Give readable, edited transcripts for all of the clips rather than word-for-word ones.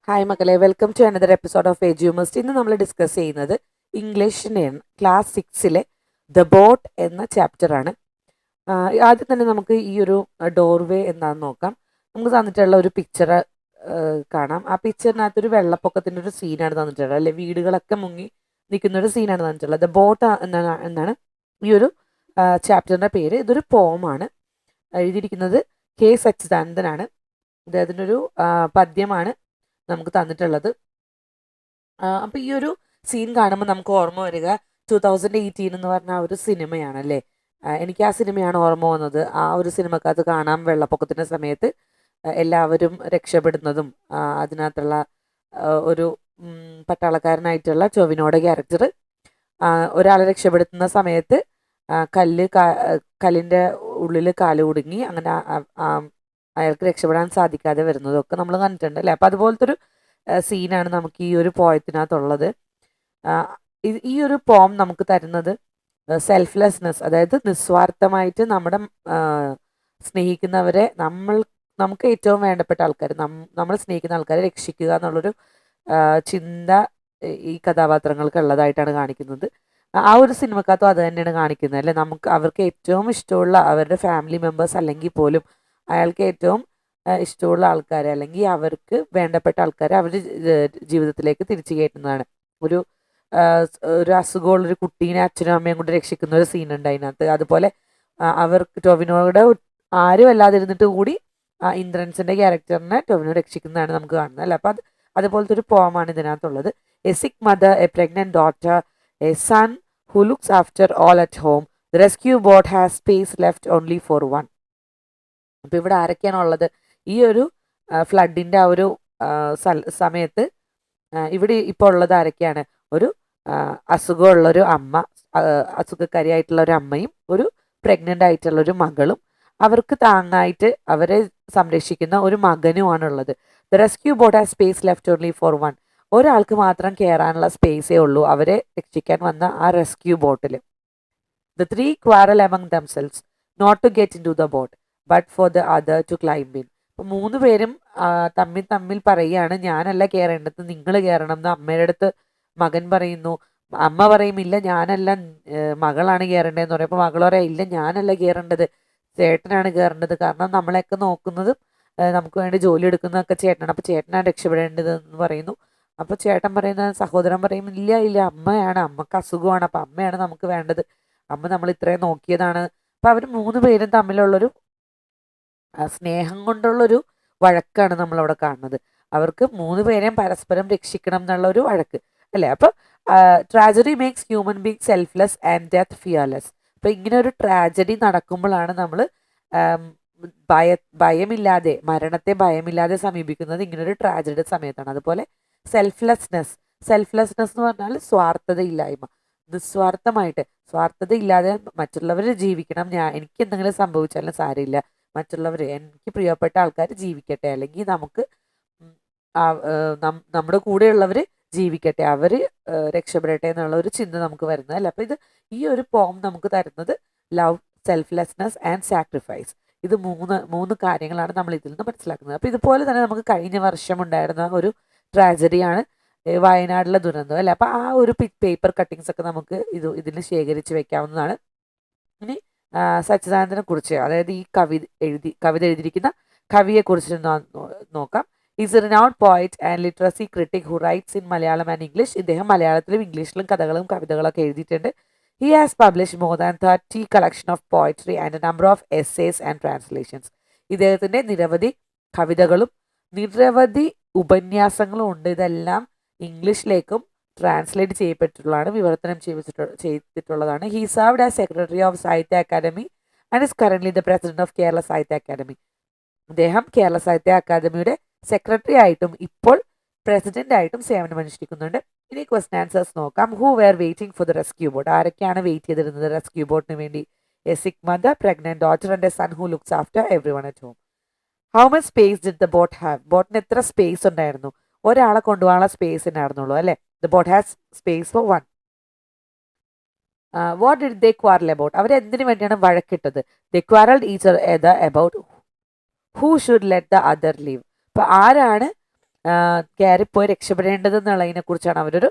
Hi മക്കളെ, welcome to another episode of Edumust. ഇന്ന് നമ്മൾ ഡിസ്കസ് ചെയ്യുന്നത് ഇംഗ്ലീഷിനെയാണ്. ക്ലാസ് 6 ദ ബോട്ട് എന്ന ചാപ്റ്ററാണ്. ആദ്യം തന്നെ നമുക്ക് ഈ ഒരു ഡോർവേ എന്താണെന്ന് നോക്കാം. നമുക്ക് തന്നിട്ടുള്ള ഒരു പിക്ചർ കാണാം. ആ പിക്ചറിനകത്തൊരു വെള്ളപ്പൊക്കത്തിൻ്റെ ഒരു സീനാണ് തന്നിട്ടുള്ളത്, അല്ലെ? വീടുകളൊക്കെ മുങ്ങി നിൽക്കുന്ന ഒരു സീനാണ് തന്നിട്ടുള്ളത്. ദ ബോട്ട് എന്നാണ് ഈ ഒരു ചാപ്റ്ററിൻ്റെ പേര്. ഇതൊരു പോമാണ്. എഴുതിയിരിക്കുന്നത് കെ സച്ചിദാനന്ദനാണ്. ഇദ്ദേഹത്തിൻ്റെ ഒരു പദ്യമാണ് നമുക്ക് തന്നിട്ടുള്ളത്. അപ്പോൾ ഈ ഒരു സീൻ കാണുമ്പോൾ നമുക്ക് ഓർമ്മ വരിക 2018 എന്ന് പറഞ്ഞ ആ ഒരു സിനിമയാണ്, അല്ലേ? എനിക്ക് ആ സിനിമയാണ് ഓർമ്മ വന്നത്. ആ ഒരു സിനിമക്കകത്ത് കാണാം, വെള്ളപ്പൊക്കത്തിൻ്റെ സമയത്ത് എല്ലാവരും രക്ഷപ്പെടുന്നതും അതിനകത്തുള്ള ഒരു പട്ടാളക്കാരനായിട്ടുള്ള ടൊവിനോയുടെ ക്യാരക്ടർ ഒരാളെ രക്ഷപ്പെടുത്തുന്ന സമയത്ത് കല്ലിൻ്റെ ഉള്ളിൽ കാല് കുടുങ്ങി അങ്ങനെ അയാൾക്ക് രക്ഷപ്പെടാൻ സാധിക്കാതെ വരുന്നതൊക്കെ നമ്മൾ കണ്ടിട്ടുണ്ട്, അല്ലേ? അപ്പം അതുപോലത്തെ ഒരു സീനാണ് നമുക്ക് ഈ ഒരു പോയത്തിനകത്തുള്ളത്. ഈ ഒരു പോം നമുക്ക് തരുന്നത് സെൽഫ്ലെസ്നെസ്, അതായത് നിസ്വാർത്ഥമായിട്ട് നമ്മുടെ സ്നേഹിക്കുന്നവരെ നമുക്ക് ഏറ്റവും വേണ്ടപ്പെട്ട ആൾക്കാർ, നമ്മൾ സ്നേഹിക്കുന്ന ആൾക്കാരെ രക്ഷിക്കുക എന്നുള്ളൊരു ചിന്ത ഈ കഥാപാത്രങ്ങൾക്ക് ഉള്ളതായിട്ടാണ് കാണിക്കുന്നത്. ആ ഒരു സിനിമക്കകത്തും അത് തന്നെയാണ് കാണിക്കുന്നത്, അല്ലേ? അവർക്ക് ഏറ്റവും ഇഷ്ടമുള്ള അവരുടെ ഫാമിലി മെമ്പേഴ്സ് അല്ലെങ്കിൽ പോലും അയാൾക്ക് ഏറ്റവും ഇഷ്ടമുള്ള ആൾക്കാരെ അല്ലെങ്കിൽ അവർക്ക് വേണ്ടപ്പെട്ട ആൾക്കാരെ അവർ ജീവിതത്തിലേക്ക് തിരിച്ചു കയറ്റുന്നതാണ്. ഒരു അസുഖമുള്ളൊരു കുട്ടീനെ അച്ഛനും അമ്മയും കൊണ്ട് രക്ഷിക്കുന്ന ഒരു സീനുണ്ട് അതിനകത്ത്. അതുപോലെ അവർക്ക് ടൊവിനോയുടെ ആരും അല്ലാതിരുന്നിട്ട് കൂടി ഇന്ദ്രൻസിന്റെ ക്യാരക്ടറിനെ ടൊവിനോ രക്ഷിക്കുന്നതാണ് നമുക്ക് കാണുന്നത്, അല്ലേ? അപ്പം അതുപോലത്തെ ഒരു പോമാണ് ഇതിനകത്തുള്ളത്. A sick mother, a pregnant daughter, a son who looks after all at home, the rescue boat has space left only for one. അപ്പം ഇവിടെ ആരൊക്കെയാണുള്ളത്? ഈ ഒരു ഫ്ലഡിൻ്റെ ആ ഒരു സമയത്ത് ഇവിടെ ഇപ്പോൾ ഉള്ളത് ആരൊക്കെയാണ്? ഒരു അസുഖമുള്ളൊരു അമ്മ, അസുഖക്കാരിയായിട്ടുള്ള ഒരു അമ്മയും ഒരു പ്രഗ്നൻ്റ് ആയിട്ടുള്ള ഒരു മകളും അവർക്ക് താങ്ങായിട്ട് അവരെ സംരക്ഷിക്കുന്ന ഒരു മകനുമാണുള്ളത്. The rescue boat has space left only for one. ഒരാൾക്ക് മാത്രം കയറാനുള്ള സ്പേസേ ഉള്ളൂ അവരെ രക്ഷിക്കാൻ വന്ന ആ റെസ്ക്യൂ ബോട്ടിൽ. The three quarrel among themselves not to get into the boat but for the other to climb in. അപ്പം 3 പേരും തമ്മിൽ പറയുകയാണ്, ഞാനല്ല കയറേണ്ടത്, നിങ്ങൾ കയറണം എന്ന് അമ്മയുടെ അടുത്ത് മകൻ പറയുന്നു. അമ്മ പറയും, ഇല്ല ഞാനല്ല, മകളാണ് കയറേണ്ടതെന്ന് പറയും. അപ്പോൾ മകൾ പറയാം, ഇല്ല ഞാനല്ല കയറേണ്ടത്, ചേട്ടനാണ് കയറേണ്ടത്, കാരണം നമ്മളെയൊക്കെ നോക്കുന്നതും നമുക്ക് വേണ്ടി ജോലി എടുക്കുന്നതൊക്കെ ചേട്ടനാണ്, അപ്പോൾ ചേട്ടനാണ് രക്ഷപ്പെടേണ്ടത് എന്ന് പറയുന്നു. അപ്പോൾ ചേട്ടൻ പറയുന്ന സഹോദരൻ പറയും, ഇല്ല അമ്മയാണ്, അമ്മക്ക് അസുഖമാണ്, അപ്പം അമ്മയാണ് നമുക്ക് വേണ്ടത്, അമ്മ നമ്മൾ ഇത്രയും നോക്കിയതാണ്. അപ്പം അവർ 3 പേരും തമ്മിലുള്ളൊരു സ്നേഹം കൊണ്ടുള്ളൊരു വഴക്കാണ് നമ്മളവിടെ കാണുന്നത്. അവർക്ക് 3 പേരെയും പരസ്പരം രക്ഷിക്കണം എന്നുള്ള ഒരു വഴക്ക്, അല്ലേ? അപ്പോൾ tragedy makes human being selfless and death fearless. അപ്പോൾ ഇങ്ങനെ ഒരു ട്രാജഡി നടക്കുമ്പോഴാണ് നമ്മൾ ഭയമില്ലാതെ, മരണത്തെ ഭയമില്ലാതെ സമീപിക്കുന്നത് ഇങ്ങനൊരു ട്രാജഡി സമയത്താണ്. അതുപോലെ സെൽഫ്ലെസ്നെസ് എന്ന് പറഞ്ഞാൽ സ്വാർത്ഥതയില്ലായ്മ, നിസ്വാർത്ഥമായിട്ട്, സ്വാർത്ഥതയില്ലാതെ മറ്റുള്ളവർ ജീവിക്കണം, എനിക്ക് എന്തെങ്കിലും സംഭവിച്ചാലും സാരമില്ല, മറ്റുള്ളവർ, എനിക്ക് പ്രിയപ്പെട്ട ആൾക്കാർ ജീവിക്കട്ടെ, അല്ലെങ്കിൽ നമുക്ക് നമ്മുടെ കൂടെയുള്ളവർ ജീവിക്കട്ടെ, അവർ രക്ഷപ്പെടട്ടെ എന്നുള്ള ഒരു ചിന്ത നമുക്ക് വരുന്നത്, അല്ല? അപ്പം ഈ ഒരു പോം നമുക്ക് തരുന്നത് ലവ്, സെൽഫ്ലെസ്നെസ് ആൻഡ് സാക്രിഫൈസ്. ഇത് മൂന്ന് കാര്യങ്ങളാണ് നമ്മൾ ഇതിൽ നിന്ന് മനസ്സിലാക്കുന്നത്. അപ്പോൾ ഇതുപോലെ തന്നെ നമുക്ക് കഴിഞ്ഞ വർഷം ഉണ്ടായിരുന്ന ഒരു ട്രാജഡിയാണ് വയനാട്ടിലെ ദുരന്തം, അല്ലേ? അപ്പോൾ ആ ഒരു പേപ്പർ കട്ടിങ്സ് ഒക്കെ നമുക്ക് ഇതിൽ ശേഖരിച്ച് വെക്കാവുന്നതാണ്. ഇനി സച്ചിദാനന്ദനെ കുറിച്ച്, അതായത് ഈ കവിത എഴുതിയിരിക്കുന്ന കവിയെക്കുറിച്ച് നോക്കാം. Is a renowned poet and literacy critic who writes in Malayalam and English. ഇദ്ദേഹം മലയാളത്തിലും ഇംഗ്ലീഷിലും കഥകളും കവിതകളൊക്കെ എഴുതിയിട്ടുണ്ട്. He has publish more than 30 collection of poetry and a number of essays and translations. ഇദ്ദേഹത്തിൻ്റെ നിരവധി കവിതകളും നിരവധി ഉപന്യാസങ്ങളും ഉണ്ട്. ഇതെല്ലാം ഇംഗ്ലീഷിലേക്കും ട്രാൻസ്ലേറ്റ് ചെയ്യപ്പെട്ടിട്ടുള്ളതാണ്, വിവർത്തനം ചെയ്തിട്ടുള്ളതാണ്. He served as secretary of Sahitya Akademi and is currently the president of Kerala Sahitya Akademi. അദ്ദേഹം കേരള സാഹിത്യ അക്കാദമിയുടെ സെക്രട്ടറി ആയിട്ടും ഇപ്പോൾ പ്രസിഡന്റ് ആയിട്ടും സേവനമനുഷ്ഠിക്കുന്നുണ്ട്. ഇനി ക്വസ്റ്റൻ ആൻസേഴ്സ് നോക്കാം. Who were waiting for the rescue boat? ആരൊക്കെയാണ് വെയിറ്റ് ചെയ്തിരുന്നത് റെസ്ക്യൂ ബോട്ടിന് വേണ്ടി? A sick mother, pregnant daughter and a son who looks after everyone at home. How much space did the boat have? ബോട്ടിന് എത്ര space ഉണ്ടായിരുന്നു? ഒരാളെ കൊണ്ടുപോകാനുള്ള space ഉണ്ടായിരുന്നുള്ളൂ, അല്ലേ? The boat has space for one. What did they quarrel about? അവരെന്തിനു വേണ്ടിയാണ് വഴക്കിട്ടത്? They quarrelled each other about who should let the other leave. അപ്പോൾ ആരാണ് കയറിപ്പോയി രക്ഷപ്പെടേണ്ടത് എന്നുള്ളതിനെ കുറിച്ചാണ് അവരൊരു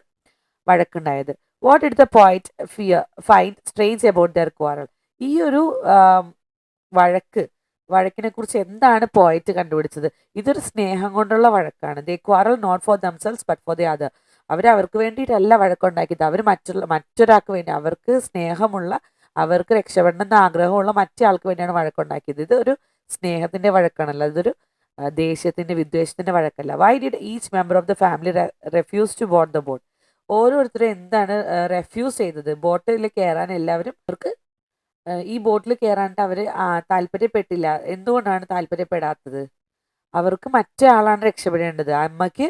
വഴക്കുണ്ടായത്. What did the poet find strange about their quarrel? ഈ ഒരു വഴക്കിനെ കുറിച്ച് എന്താണ് പോയിറ്റ് കണ്ടുപിടിച്ചത്? ഇതൊരു സ്നേഹം കൊണ്ടുള്ള വഴക്കാണ്. They quarrel not for themselves but for the other. അവർക്ക് വേണ്ടിയിട്ടല്ല വഴക്കുണ്ടാക്കിയത്, അവർ മറ്റൊരാൾക്ക് വേണ്ടി, അവർക്ക് സ്നേഹമുള്ള, അവർക്ക് രക്ഷപ്പെടണം എന്ന ആഗ്രഹമുള്ള മറ്റേ ആൾക്ക് വേണ്ടിയാണ് വഴക്കുണ്ടാക്കിയത്. ഇതൊരു സ്നേഹത്തിന്റെ വഴക്കാണല്ലോ, ഇതൊരു ദേഷ്യത്തിന്റെ വിദ്വേഷത്തിന്റെ വഴക്കല്ല. Why did each member of the family refuse to board the boat? ഓരോരുത്തരും എന്താണ് റെഫ്യൂസ് ചെയ്തത്? ബോട്ടിൽ കയറാൻ എല്ലാവരും, അവർക്ക് ഈ ബോട്ടിൽ കയറാനായിട്ട് അവർ താല്പര്യപ്പെട്ടില്ല. എന്തുകൊണ്ടാണ് താല്പര്യപ്പെടാത്തത്? അവർക്ക് മറ്റേ ആളാണ് രക്ഷപ്പെടേണ്ടത്. അമ്മയ്ക്ക്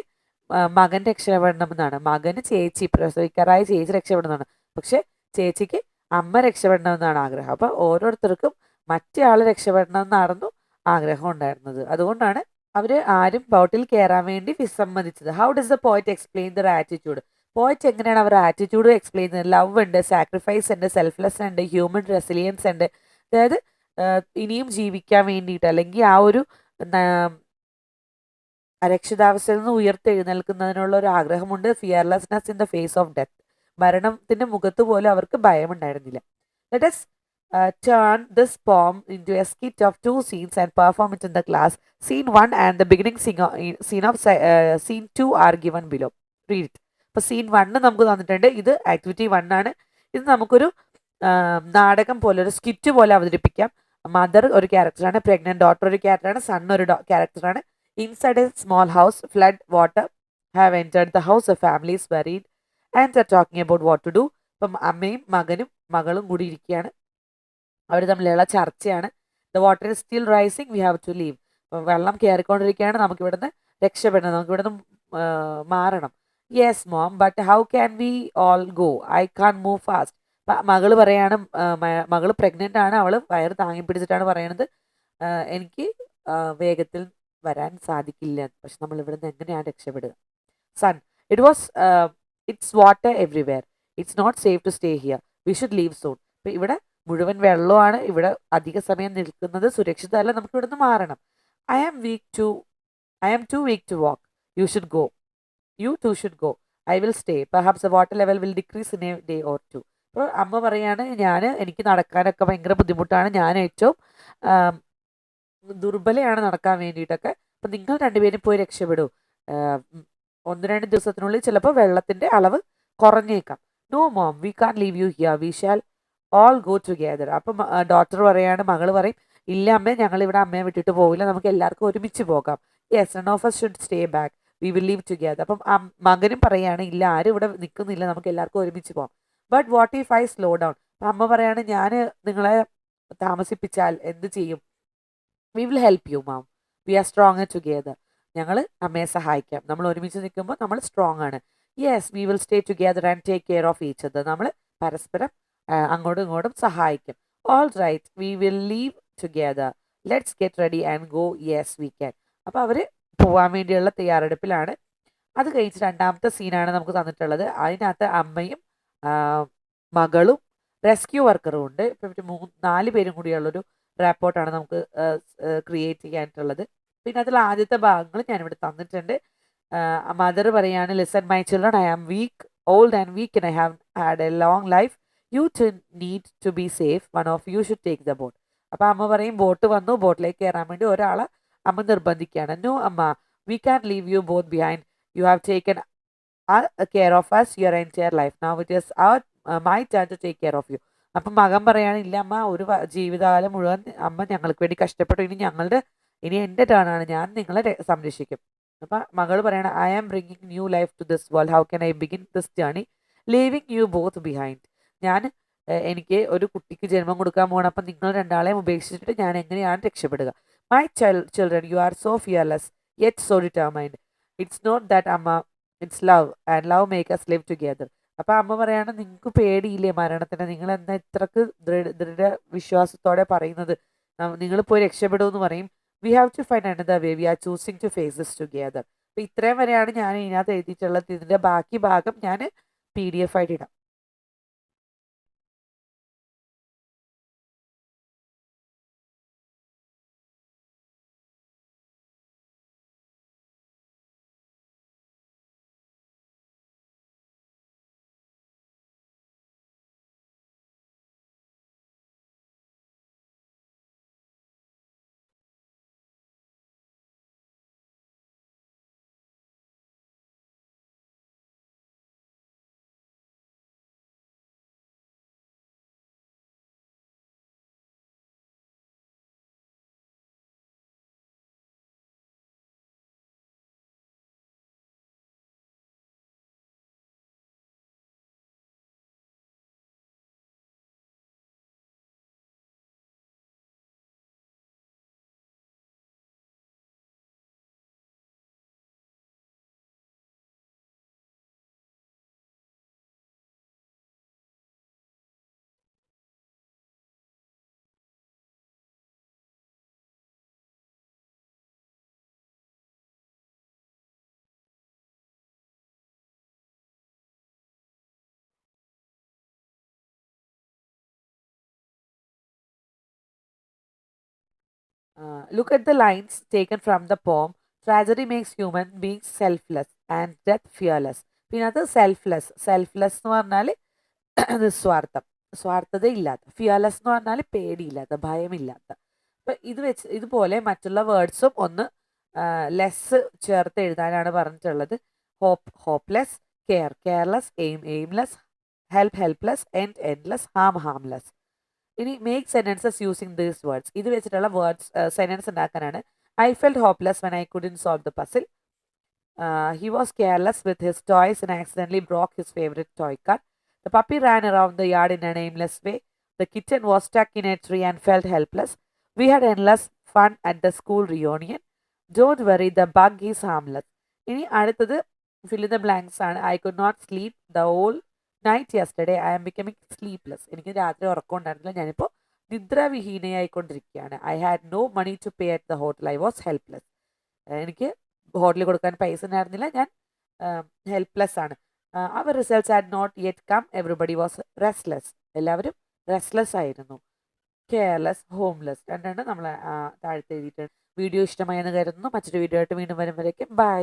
മകൻ രക്ഷപ്പെടണമെന്നാണ്, മകന് ചേച്ചി, പ്രസവിക്കാറായ ചേച്ചി രക്ഷപ്പെടണമെന്നാണ്. പക്ഷെ ചേച്ചിക്ക് അമ്മ രക്ഷപ്പെടണമെന്നാണ് ആഗ്രഹം. അപ്പൊ ഓരോരുത്തർക്കും മറ്റേ ആൾ രക്ഷപ്പെടണമെന്നായിരുന്നു ആഗ്രഹം ഉണ്ടായിരുന്നത്. അതുകൊണ്ടാണ് അവര് ആരും ബോട്ടിൽ കയറാൻ വേണ്ടി വിസമ്മതിച്ചത്. How does the poet explain their attitude? Poet എങ്ങനെയാണ് അവരുടെ ആറ്റിറ്റ്യൂഡ് എക്സ്പ്ലെയിൻ ചെയ്യുന്നത്? ലവ് ഉണ്ട്, സാക്രിഫൈസ് ഉണ്ട്, സെൽഫ്ലെസ് ഉണ്ട്, ഹ്യൂമൻ റെസിലിയൻസ് ഉണ്ട്. അതായത് ഇനിയും ജീവിക്കാൻ വേണ്ടിയിട്ട്, അല്ലെങ്കിൽ ആ ഒരു അരക്ഷിതാവസ്ഥയിൽ നിന്ന് ഉയർത്തെഴുന്നേൽക്കുന്നതിനുള്ള ഒരു ആഗ്രഹമുണ്ട്. Fearlessness in the face of death. മരണത്തിന്റെ മുഖത്ത് പോലും അവർക്ക് ഭയമുണ്ടായിരുന്നില്ല. Let us turn this poem into a skit of two scenes and perform it in the class. Scene 1 and the beginning scene of scene 2 are given below. Read it. അപ്പോൾ scene 1 നമുക്ക് തന്നിട്ടുണ്ട്. ഇത് activity 1 ആണ്. ഇത് നമുക്കൊരു നാടകം പോലെ, ഒരു സ്കിറ്റ് പോലെ അവതരിപ്പിക്കാം. മദർ ഒരു ക്യാരക്ടറാണ്, പ്രഗ്നന്റ് ഡോട്ടർ ഒരു ക്യാരക്ടറാണ്, സൺ ഒരു ക്യാരക്ടറാണ്. Inside a small house, flood water have entered the house. The family is worried and are talking about what to do. ഇപ്പം അമ്മയും മകനും മകളും കൂടി ഇരിക്കുകയാണ്, അവർ തമ്മിലുള്ള ചർച്ചയാണ്. The water is still rising, we have to leave. വെള്ളം കയറിക്കൊണ്ടിരിക്കുകയാണ്, നമുക്ക് ഇവിടുന്ന് രക്ഷപ്പെടണം, നമുക്ക് ഇവിടുന്ന് മാറണം. Yes mom, but how can we all go? I can move fast. മകള് പറയാണ്, മകള് പ്രഗ്നന്റ് ആണ്, അവള് വയറ് താങ്ങി പിടിച്ചിട്ടാണ് പറയണത്, എനിക്ക് വേഗത്തിൽ വരാൻ സാധിക്കില്ല, പക്ഷെ നമ്മൾ ഇവിടുന്ന് എങ്ങനെയാണ് രക്ഷപ്പെടുക? Son, it's water everywhere, it's not safe to stay here, we should leave soon. ഇപ്പം ഇവിടെ മുഴുവൻ വെള്ളമാണ്, ഇവിടെ അധിക സമയം നിൽക്കുന്നത് സുരക്ഷിതമല്ല, നമുക്ക് ഇവിടുന്ന് മാറണം. I am too weak to walk, you should go, you two should go, I will stay, perhaps the water level will decrease in a day or two. അപ്പോൾ അമ്മ പറയാണ്, എനിക്ക് നടക്കാനൊക്കെ ഭയങ്കര ബുദ്ധിമുട്ടാണ്, ഞാൻ ഏറ്റവും ദുർബലയാണ് നടക്കാൻ വേണ്ടിയിട്ടൊക്കെ, അപ്പം നിങ്ങൾ രണ്ടുപേരും പോയി രക്ഷപ്പെടൂ, 1-2 ദിവസത്തിനുള്ളിൽ ചിലപ്പോൾ വെള്ളത്തിന്റെ അളവ് കുറഞ്ഞേക്കാം. No mom, we can leave you here, we shall all go together. അപ്പം ഡോക്ടർ പറയാണ്, മകള് പറയും, ഇല്ല അമ്മേ, ഞങ്ങൾ ഇവിടെ അമ്മയെ വിട്ടിട്ട് പോകില്ല, നമുക്ക് എല്ലാവർക്കും ഒരുമിച്ച് പോകാം. Yes, none of us should stay back, V will leave together. അപ്പം മകനും പറയാണ്, ഇല്ല, ആരും ഇവിടെ നിൽക്കുന്നില്ല, നമുക്ക് എല്ലാവർക്കും ഒരുമിച്ച് പോകാം. But what if I slow down? അപ്പം അമ്മ പറയാണ്, ഞാൻ നിങ്ങളെ താമസിപ്പിച്ചാൽ എന്ത് ചെയ്യും? We will help you mom, we are strong together. ഞങ്ങൾ അമ്മയെ സഹായിക്കാം, നമ്മൾ ഒരുമിച്ച് നിൽക്കുമ്പോൾ നമ്മൾ സ്ട്രോങ് ആണ്. Yes, we will stay together and take care of each other. നമ്മൾ പരസ്പരം അങ്ങോട്ടും ഇങ്ങോട്ടും സഹായിക്കും. All right, we will leave together, let's get ready and go, yes we can. അപ്പോൾ അവർ പോകാൻ വേണ്ടിയുള്ള തയ്യാറെടുപ്പിലാണ്. അത് കഴിഞ്ഞ് രണ്ടാമത്തെ സീനാണ് നമുക്ക് തന്നിട്ടുള്ളത്. അതിനകത്ത് അമ്മയും മകളും റെസ്ക്യൂ വർക്കറും ഉണ്ട്. ഇപ്പം 4 പേരും കൂടിയുള്ളൊരു റാപ്പോർട്ടാണ് നമുക്ക് ക്രിയേറ്റ് ചെയ്യാനായിട്ടുള്ളത്. പിന്നെ അതിൽ ആദ്യത്തെ ഭാഗങ്ങൾ ഞാനിവിടെ തന്നിട്ടുണ്ട്. മദർ പറയാണ്, listen my children, I am weak, old and weak and I have had a long life, you two need to be safe, one of you should take the boat. അപ്പം അമ്മ പറയും, ബോട്ട് വന്നു, ബോട്ടിലേക്ക് കയറാൻ വേണ്ടി ഒരാളെ അമ്മ നിർബന്ധിക്കുകയാണ്. നോ അമ്മ, we can leave you both behind, you have taken care of us your entire life, now it is my turn to take care of you. അപ്പം മകൻ പറയാണ്, ഇല്ല അമ്മ, ഒരു ജീവിതകാലം മുഴുവൻ അമ്മ ഞങ്ങൾക്ക് വേണ്ടി കഷ്ടപ്പെട്ടു, ഇനി എൻ്റെ ടേൺ ആണ്, ഞാൻ നിങ്ങളെ സംരക്ഷിക്കും. അപ്പം മകൾ പറയണം, I am bringing new life to this world, how can I begin this journey leaving you both behind? എനിക്ക് ഒരു കുട്ടിക്ക് ജന്മം കൊടുക്കാൻ പോകണം, അപ്പം നിങ്ങൾ രണ്ടാളെയും ഉപേക്ഷിച്ചിട്ട് ഞാൻ എങ്ങനെയാണ് രക്ഷപ്പെടുക? My children, you are so fearless yet so determined, it's not that അമ്മ, it's love and love make us live together. അപ്പം അമ്മ പറയാണ്, നിങ്ങൾക്ക് പേടിയില്ലേ മരണത്തിന്? നിങ്ങൾ എന്താ ഇത്രക്ക് ദൃഢവിശ്വാസത്തോടെ പറയുന്നത്? നിങ്ങൾ പോയി രക്ഷപ്പെടുമെന്ന് പറയും. We have to find another way, we are choosing to face this together. അപ്പം ഇത്രയും വരെയാണ് ഞാൻ ഇതിനകത്ത് എഴുതിയിട്ടുള്ളത്. ഇതിൻ്റെ ബാക്കി ഭാഗം ഞാൻ PDF ആയിട്ട് ഇടാം. Look at the lines taken from the poem. Tragedy makes human beings selfless and death fearless. പിന്നെ അത് സെൽഫ്ലെസ് എന്ന് പറഞ്ഞാൽ നിസ്വാർത്ഥം, സ്വാർത്ഥതയില്ലാത്ത. ഫിയർലെസ് എന്ന് പറഞ്ഞാൽ പേടിയില്ലാത്ത, ഭയമില്ലാത്ത. അപ്പം ഇതുപോലെ മറ്റുള്ള വേർഡ്സും ഒന്ന് ലെസ് ചേർത്ത് എഴുതാനാണ് പറഞ്ഞിട്ടുള്ളത്. Hopeless, careless, aimless, helpless, endless, harmless. ഇനി make sentences using these words. ഇത് വെച്ചിട്ടുള്ള സെന്റൻസ് ഉണ്ടാക്കാനാണ്. I felt hopeless when I couldn't solve the puzzle. He was careless with his toys and accidentally broke his favorite toy car. The puppy ran around the yard in an aimless way. The kitten was stuck in a tree and felt helpless. We had endless fun at the school reunion. Don't worry, the bug is harmless. ഇനി അടുത്തത് fill in the blanks ആണ്. I could not sleep the whole night yesterday. I am becoming sleepless. എനിക്ക് രാത്രി ഉറക്കം ഉണ്ടായിരുന്നില്ല, ഞാനിപ്പോൾ നിദ്രാവിഹീനയായിക്കൊണ്ടിരിക്കുകയാണ്. I had no money to pay at the hotel. I was helpless. എനിക്ക് ഹോട്ടലിൽ കൊടുക്കാൻ പൈസ ഉണ്ടായിരുന്നില്ല, ഞാൻ ഹെൽപ്ലെസ് ആണ്. അവർ results had not yet come. Everybody was restless. എല്ലാവരും റെസ്റ്റ്ലെസ് ആയിരുന്നു. കെയർലെസ്, ഹോംലെസ് രണ്ടെണ്ണം നമ്മൾ താഴത്തെ എഴുതിയിട്ടുണ്ട്. വീഡിയോ ഇഷ്ടമായെന്ന് കരുതുന്നു. മറ്റൊരു വീഡിയോ ആയിട്ട് വീണ്ടും വരും വരയ്ക്കും. ബൈ.